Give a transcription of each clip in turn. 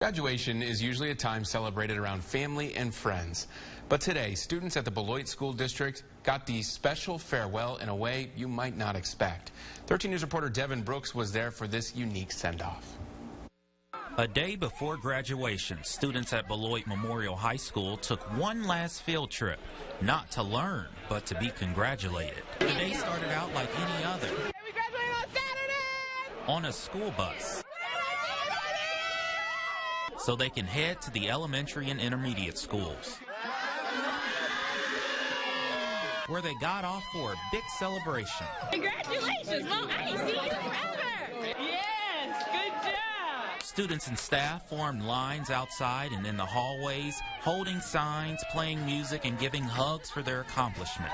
Graduation is usually a time celebrated around family and friends. But today, students at the Beloit School District got the special farewell in a way you might not expect. 13 News reporter Devin Brooks was there for this unique send-off. A day before graduation, students at Beloit Memorial High School took one last field trip, not to learn, but to be congratulated. The day started out like any other. We graduate on Saturday! On a school bus, so they can head to the elementary and intermediate schools, where they got off for a big celebration. Congratulations, Mom! I ain't seen you forever! Yes, good job! Students and staff formed lines outside and in the hallways, holding signs, playing music, and giving hugs for their accomplishment.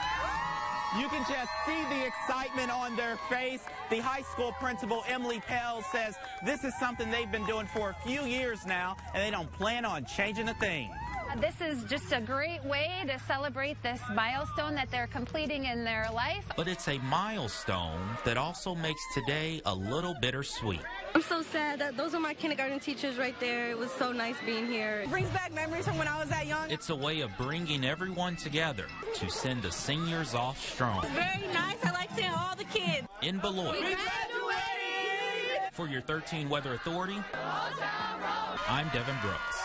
You can just see the excitement on their face. The high school principal, Emily Pell, says this is something they've been doing for a few years now, and they don't plan on changing a thing. This is just a great way to celebrate this milestone that they're completing in their life. But it's a milestone that also makes today a little bittersweet. I'm so sad that those are my kindergarten teachers right there. It was so nice being here. It brings back memories from when I was that young. It's a way of bringing everyone together to send the seniors off strong. Very nice. I like seeing all the kids. In Beloit. We graduated! For your 13 Weather Authority, I'm Devin Brooks.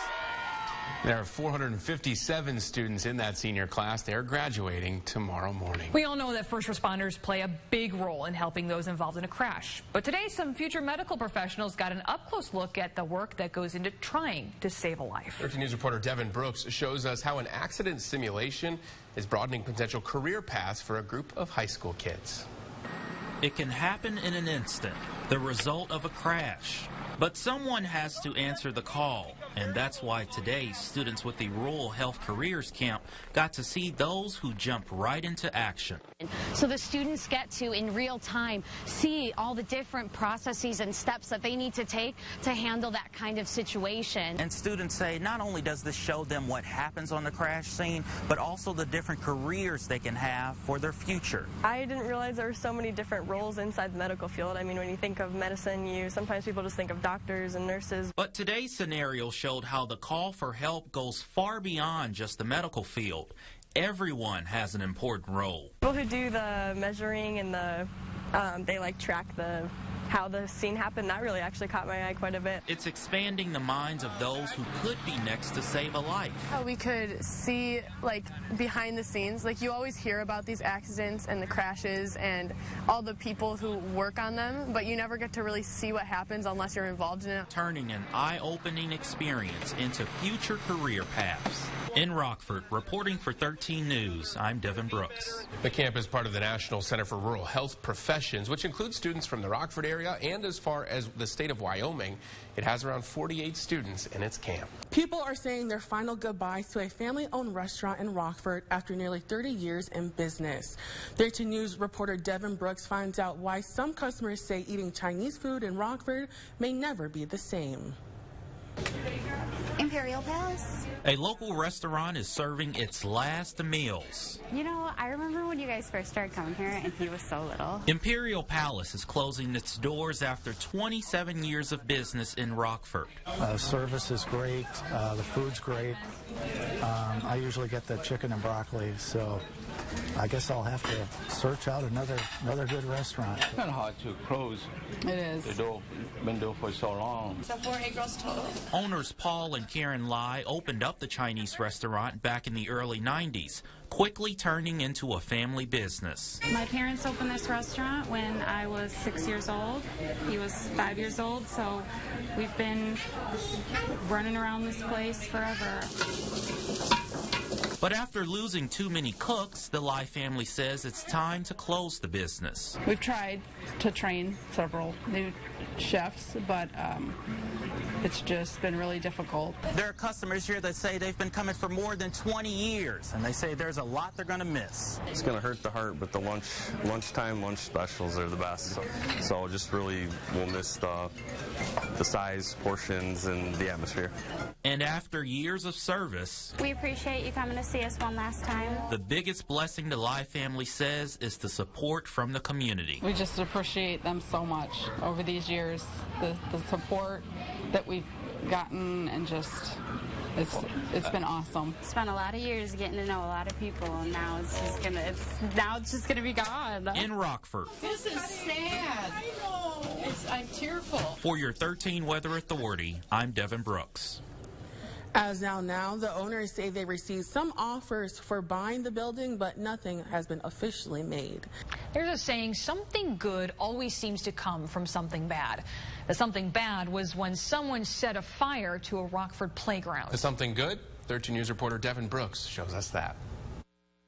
There are 457 students in that senior class. They're graduating tomorrow morning. We all know that first responders play a big role in helping those involved in a crash. But today, some future medical professionals got an up-close look at the work that goes into trying to save a life. 13 News reporter Devin Brooks shows us how an accident simulation is broadening potential career paths for a group of high school kids. It can happen in an instant, the result of a crash. But someone has to answer the call, and that's why today students with the Rural Health Careers Camp got to see those who jump right into action. So the students get to, in real time, see all the different processes and steps that they need to take to handle that kind of situation. And students say not only does this show them what happens on the crash scene, but also the different careers they can have for their future. I didn't realize there were so many different roles inside the medical field. I mean, when you think of medicine, sometimes people just think of doctors and nurses. But today's scenario showed how the call for help goes far beyond just the medical field. Everyone has an important role. People who do the measuring and they like track how the scene happened, that really actually caught my eye quite a bit. It's expanding the minds of those who could be next to save a life. How we could see, like, behind the scenes. Like, you always hear about these accidents and the crashes and all the people who work on them, but you never get to really see what happens unless you're involved in it. Turning an eye-opening experience into future career paths. In Rockford, reporting for 13 News, I'm Devin Brooks. The camp is part of the National Center for Rural Health Professions, which includes students from the Rockford area and as far as the state of Wyoming. It has around 48 students in its camp. People are saying their final goodbyes to a family-owned restaurant in Rockford after nearly 30 years in business. 13 News reporter Devin Brooks finds out why some customers say eating Chinese food in Rockford may never be the same. Imperial Palace. A local restaurant is serving its last meals. You know, I remember when you guys first started coming here and he was so little. Imperial Palace is closing its doors after 27 years of business in Rockford. Service is great. The food's great. I usually get the chicken and broccoli, so I guess I'll have to search out another good restaurant. It's kind of hard to close. It is. They've been doing for so long. So 4 egg rolls total. Owners Paul and Karen Lai opened up the Chinese restaurant back in the early 90s, quickly turning into a family business. My parents opened this restaurant when I was 6 years old. He was 5 years old, so we've been running around this place forever. But after losing too many cooks, the Lai family says it's time to close the business. We've tried to train several new chefs, but it's just been really difficult. There are customers here that say they've been coming for more than 20 years, and they say there's a lot they're going to miss. It's going to hurt the heart, but the lunchtime lunch specials are the best. So just really we'll miss the size, portions, and the atmosphere. And after years of service, We appreciate you coming to see us one last time. the biggest blessing the Lai family says is the support from the community. We just appreciate them so much over these years, the support that we've gotten, and just it's been awesome. Spent a lot of years getting to know a lot of people, and now it's just gonna be gone. In Rockford. This is sad. I know. I'm tearful. For your 13 Weather Authority, I'm Devin Brooks. As now, the owners say they received some offers for buying the building, but nothing has been officially made. There's a saying, something good always seems to come from something bad. The something bad was when someone set a fire to a Rockford playground. The something good? 13 News reporter Devin Brooks shows us that.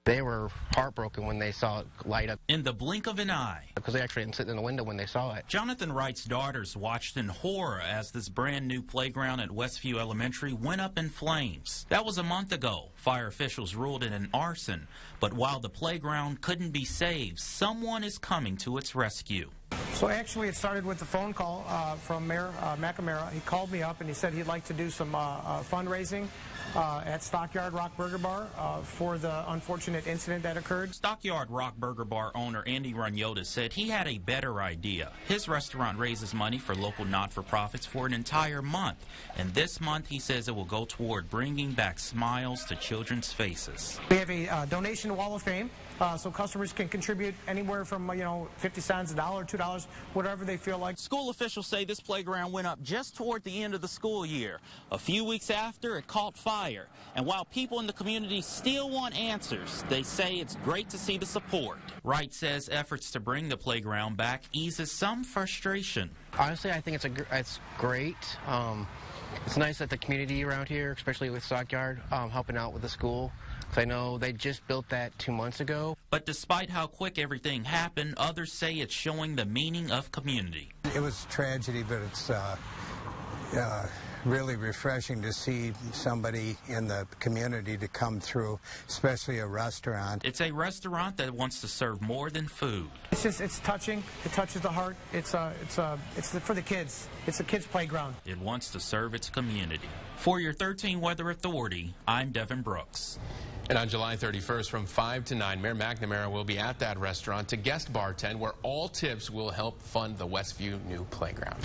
They were heartbroken when they saw it light up. In the blink of an eye. Because they actually didn't sit in the window when they saw it. Jonathan Wright's daughters watched in horror as this brand new playground at Westview Elementary went up in flames. That was a month ago. Fire officials ruled it an arson. But while the playground couldn't be saved, someone is coming to its rescue. So actually it started with a phone call from Mayor McNamara. He called me up and he said he'd like to do some fundraising at Stockyard Rock Burger Bar for the unfortunate incident that occurred. Stockyard Rock Burger Bar owner Andy Runyota said he had a better idea. His restaurant raises money for local not-for-profits for an entire month. And this month he says it will go toward bringing back smiles to children's faces. We have a donation wall of fame. So customers can contribute anywhere from 50 cents, $1, $2, whatever they feel like. School officials say this playground went up just toward the end of the school year. A few weeks after, it caught fire. And while people in the community still want answers, they say it's great to see the support. Wright says efforts to bring the playground back eases some frustration. Honestly, I think it's great. It's nice that the community around here, especially with Stockyard, helping out with the school. I know they just built that 2 months ago. But despite how quick everything happened, others say it's showing the meaning of community. It was a tragedy, but it's really refreshing to see somebody in the community to come through, especially a restaurant. It's a restaurant that wants to serve more than food. It's touching. It touches the heart. It's for the kids. It's a kids' playground. It wants to serve its community. For your 13 Weather Authority, I'm Devin Brooks. And on July 31st from 5 to 9, Mayor McNamara will be at that restaurant to guest bartend, where all tips will help fund the Westview new playground.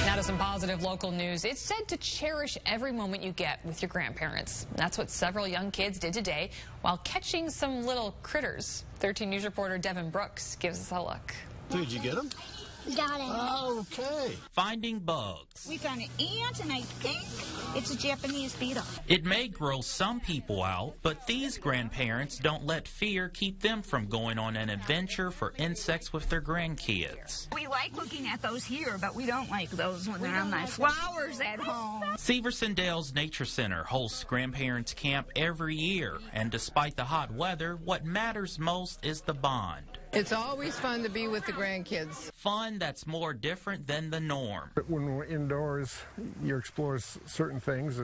Now to some positive local news. It's said to cherish every moment you get with your grandparents. That's what several young kids did today while catching some little critters. 13 News reporter Devin Brooks gives us a look. Did you get them? Got it. Oh, okay. Finding bugs. We found an ant, and I think it's a Japanese beetle. It may grow some people out, but these grandparents don't let fear keep them from going on an adventure for insects with their grandkids. We like looking at those here, but we don't like those when they're on my flowers at home. Severson Dale's Nature Center hosts grandparents camp every year, and despite the hot weather, what matters most is the bond. It's always fun to be with the grandkids. Fun that's more different than the norm. When we're indoors, you explore certain things,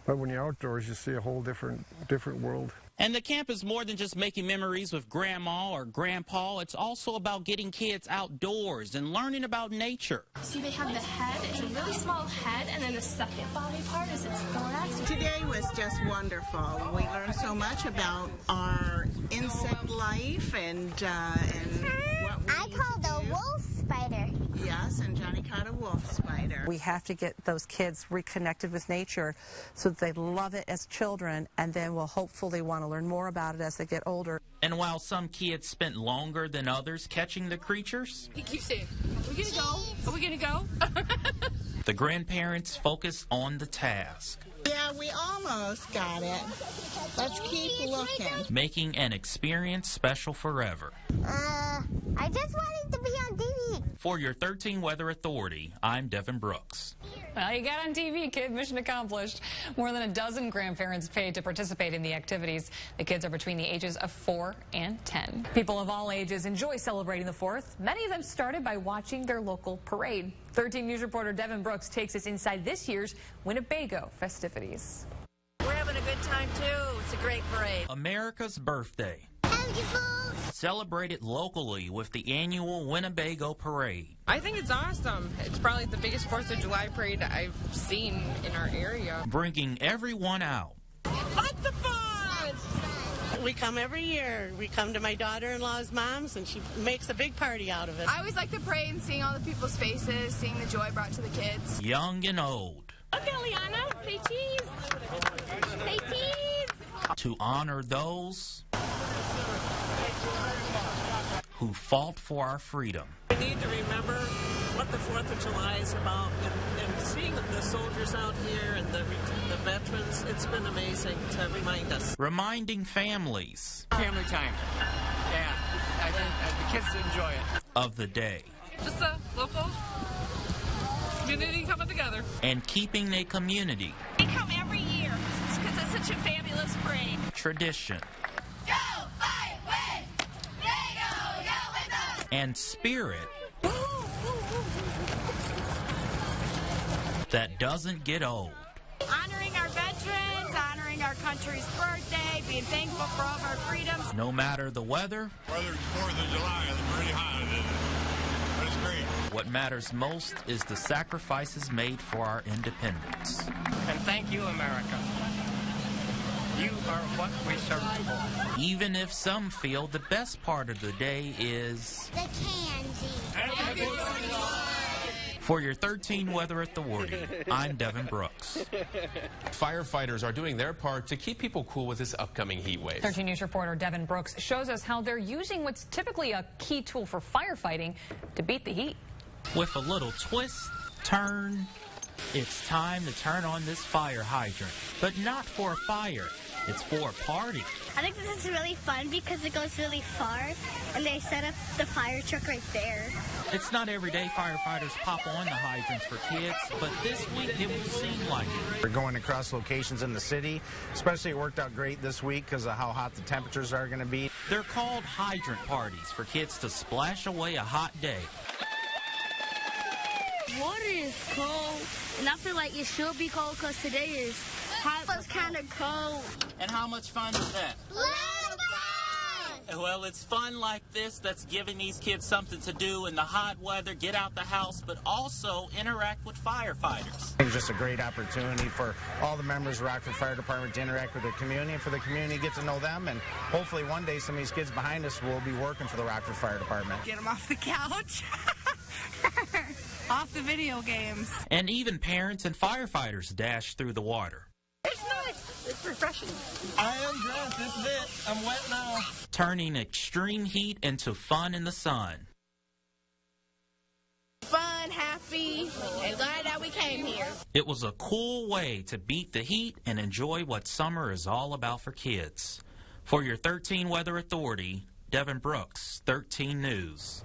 but when you're outdoors, you see a whole different world. And the camp is more than just making memories with grandma or grandpa. It's also about getting kids outdoors and learning about nature. See, they have the head. It's a really small head, and then the second body part is its thorax. Today was just wonderful. We learned so much about our insect life and what we I called a wolf spider. Yes, and Johnny caught a wolf spider. We have to get those kids reconnected with nature so that they love it as children, and then will hopefully want to learn more about it as they get older. And while some kids spent longer than others catching the creatures, He keeps saying, "Are we gonna go? Are we gonna go?" the grandparents focus on the task. Yeah, we almost got it. Let's keep looking. Making an experience special forever. I just wanted to be on TV. For your 13 Weather Authority, I'm Devin Brooks. Well, you got on TV, kid. Mission accomplished. More than a dozen grandparents paid to participate in the activities. The kids are between the ages of 4 and 10. People of all ages enjoy celebrating the 4th. Many of them started by watching their local parade. 13 News reporter Devin Brooks takes us inside this year's Winnebago festivities. We're having a good time, too. It's a great parade. America's birthday. Celebrated locally with the annual Winnebago Parade. I think it's awesome. It's probably the biggest 4th of July parade I've seen in our area. Bringing everyone out. Lots of fun! We come every year. We come to my daughter-in-law's mom's, and she makes a big party out of it. I always like the parade and seeing all the people's faces, seeing the joy brought to the kids. Young and old. Okay, Liana, say cheese. Say cheese. To honor those who fought for our freedom. We need to remember what the 4th of July is about, and seeing the soldiers out here and the veterans, it's been amazing to remind us. Reminding families. Family time. Yeah, I think the kids enjoy it. Of the day. Just a local community coming together. And keeping a community. We come every year because it's such a fabulous parade. Tradition. Go, fight, win! They go, go with us! And spirit that doesn't get old. Honoring our veterans, honoring our country's birthday, being thankful for all of our freedoms. No matter the weather. Whether it's 4th of July, it's pretty hot, isn't it? But it's great. What matters most is the sacrifices made for our independence. And thank you, America. You are what we serve for. Even if some feel the best part of the day is the candy. For your 13 Weather Authority, I'm Devin Brooks. Firefighters are doing their part to keep people cool with this upcoming heat wave. 13 News reporter Devin Brooks shows us how they're using what's typically a key tool for firefighting to beat the heat. With a little twist, turn, it's time to turn on this fire hydrant. But not for a fire, it's for a party. I think this is really fun because it goes really far, and they set up the fire truck right there. It's not every day firefighters pop on the hydrants for kids, but this week it would seem like it. We're going across locations in the city, especially it worked out great this week because of how hot the temperatures are going to be. They're called hydrant parties for kids to splash away a hot day. Water is cold, and I feel like it should be cold because today is hot. It's kind of cold. And how much fun is that? Well, it's fun like this that's giving these kids something to do in the hot weather, get out the house, but also interact with firefighters. It's just a great opportunity for all the members of the Rockford Fire Department to interact with the community, and for the community to get to know them, and hopefully one day some of these kids behind us will be working for the Rockford Fire Department. Get them off the couch. Off the video games. And even parents and firefighters dash through the water. It's nice. It's refreshing. I am dressed. This is it. I'm wet now. Turning extreme heat into fun in the sun. Fun, happy, and glad that we came here. It was a cool way to beat the heat and enjoy what summer is all about for kids. For your 13 Weather Authority, Devin Brooks, 13 News.